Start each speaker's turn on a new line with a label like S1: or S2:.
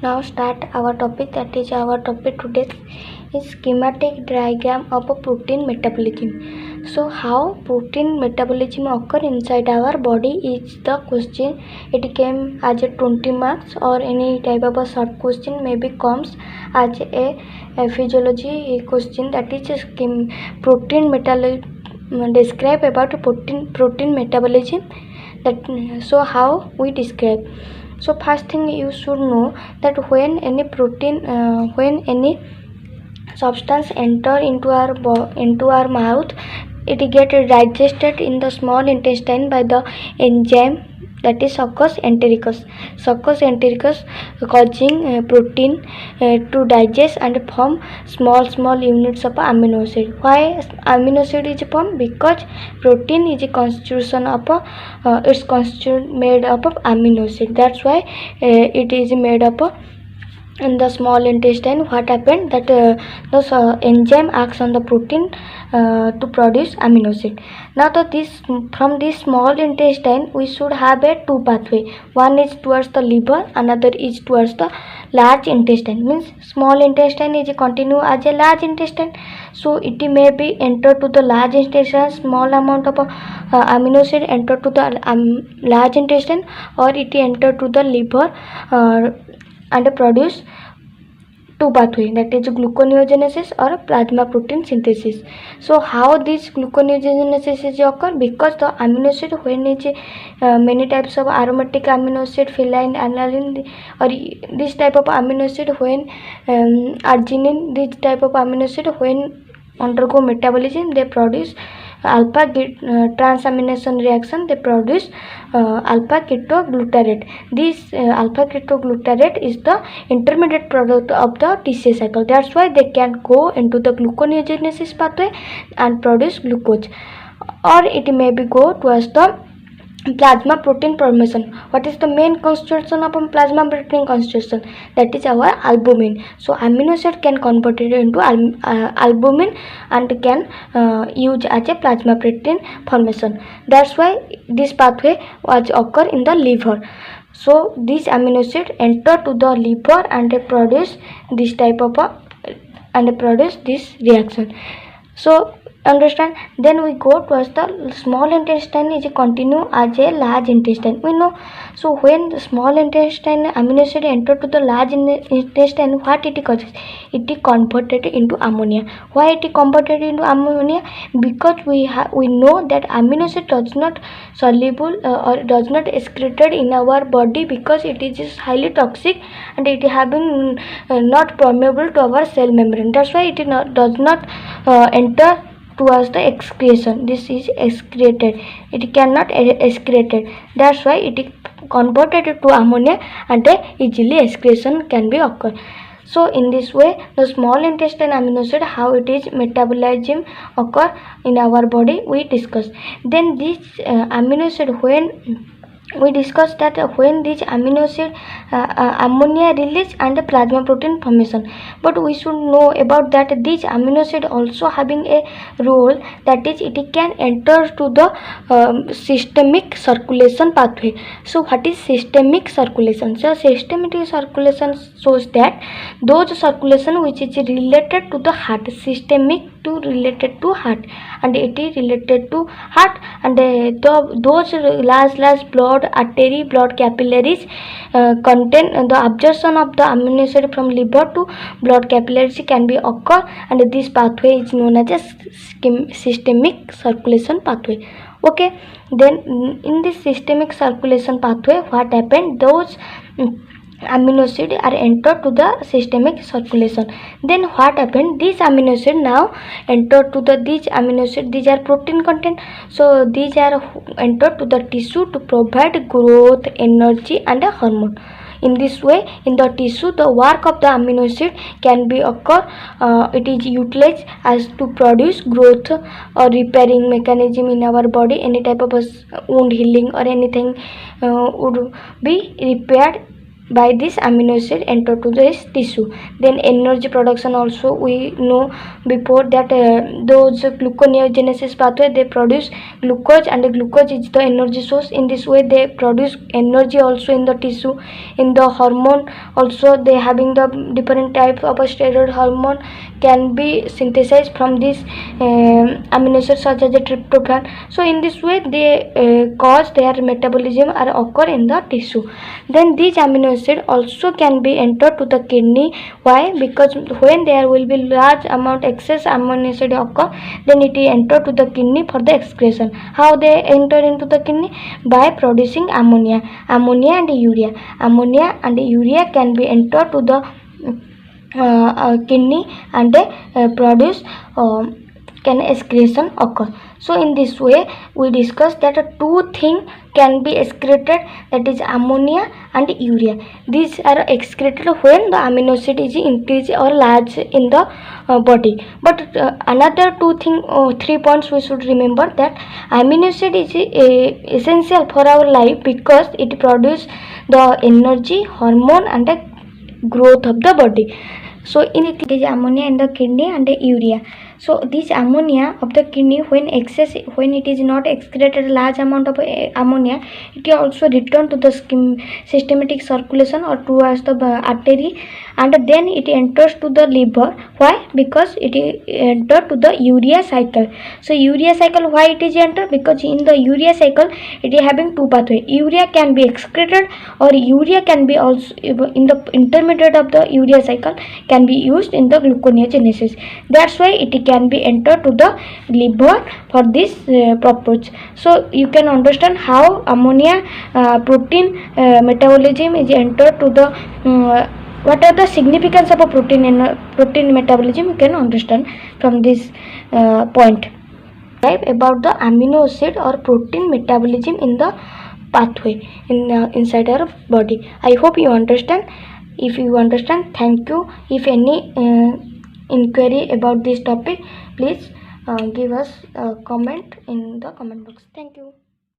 S1: Now start our topic, that is our topic today is schematic diagram of a protein metabolism. So how protein metabolism occur inside our body is the question. It came as a 20 marks or any type of a short question, maybe comes as a physiology question, that is protein metabolism. Describe about protein metabolism. So how we describe. So first thing you should know that when any substance enter into our mouth, it get digested in the small intestine by the enzyme, that is Succus entericus. Succus entericus causing protein to digest and form small units of amino acid. Why amino acid is formed? Because protein is a constitution of it's made up of amino acid. That's why it is made up in the small intestine. What happened that the enzyme acts on the protein to produce amino acid. Now from this small intestine we should have a two pathway. One is towards the liver, another is towards the large intestine. Means small intestine is continue as a large intestine, so it may be enter to the large intestine, small amount of amino acid enter to the large intestine, or it enter to the liver and produce two pathway, that is gluconeogenesis or plasma protein synthesis. So how this gluconeogenesis is occur? Because the amino acid when is many types of aromatic amino acid, phenyl, aniline, or this type of amino acid when arginine, this type of amino acid when undergo metabolism, they produce alpha transamination reaction, they produce alpha ketoglutarate. This alpha ketoglutarate is the intermediate product of the TCA cycle. That's why they can go into the gluconeogenesis pathway and produce glucose, or it may be go towards the plasma protein formation. What is the main constitution of plasma protein constitution? That is our albumin. So amino acid can convert it into albumin and can use as a plasma protein formation. That's why this pathway was occur in the liver. So this amino acid enter to the liver and they produce this type of produce this reaction. So understand. Then we go towards the small intestine is continue as a large intestine, we know. So when the small intestine amino acid enter to the large intestine, what it causes? It is converted into ammonia. Why it is converted into ammonia? Because we know that amino acid does not soluble or does not excreted in our body, because it is just highly toxic and it having not permeable to our cell membrane. That's why it does not enter towards the excretion. This is excreted, it cannot excreted. That's why it is converted to ammonia and easily excretion can be occur. So in this way the small intestine amino acid, how it is metabolism occur in our body we discuss. Then this amino acid, when we discussed that when this amino acid ammonia release and plasma protein formation, but we should know about that this amino acid also having a role, that is it can enter to the systemic circulation pathway. So what is systemic circulation? So systemic circulation shows that those circulation which is related to the heart, systemic to related to heart, and it is related to heart, and those large blood artery, blood capillaries contain the absorption of the amino acid from liver to blood capillaries can be occur, and this pathway is known as a systemic circulation pathway. Okay, then in this systemic circulation pathway what happened? Those amino acid are entered to the systemic circulation. Then what happened? This amino acid now entered to these amino acid, these are protein content, so these are entered to the tissue to provide growth, energy and a hormone. In this way, in the tissue, the work of the amino acid can be occur. It is utilized as to produce growth or repairing mechanism in our body. Any type of wound healing or anything would be repaired by this amino acid enter to this tissue. Then energy production also, we know before that those gluconeogenesis pathway, they produce glucose, and the glucose is the energy source. In this way they produce energy also in the tissue. In the hormone also, they having the different types of a steroid hormone can be synthesized from this amino acids such as the tryptophan. So in this way they cause their metabolism or occur in the tissue. Then these amino acid also can be entered to the kidney. Why? Because when there will be large amount excess amino acid occur, then it is enter to the kidney for the excretion. How they enter into the kidney? By producing ammonia and urea. Ammonia and urea can be entered to the kidney, and produce can excretion occur. So in this way we discussed that two things can be excreted, that is ammonia and urea. These are excreted when the amino acid is increased or large in the body. But another three points we should remember, that amino acid is essential for our life because it produces the energy, hormone and the growth of the body. So in it is ammonia in the kidney and the urea. So this ammonia of the kidney, when it is not excreted large amount of ammonia, it can also return to the systematic circulation or towards the artery, and then it enters to the liver. Why? Because it enter to the urea cycle. So urea cycle, why it is enter? Because in the urea cycle it is having two pathway. Urea can be excreted, or urea can be also in the intermediate of the urea cycle can be used in the gluconeogenesis. That's why it can be entered to the liver for this purpose. So you can understand how ammonia protein metabolism is entered to the what are the significance of a protein in protein metabolism. You can understand from this point. About the amino acid or protein metabolism in the pathway in inside our body. I hope you understand. If you understand, thank you. If any inquiry about this topic, please give us a comment in the comment box. Thank you.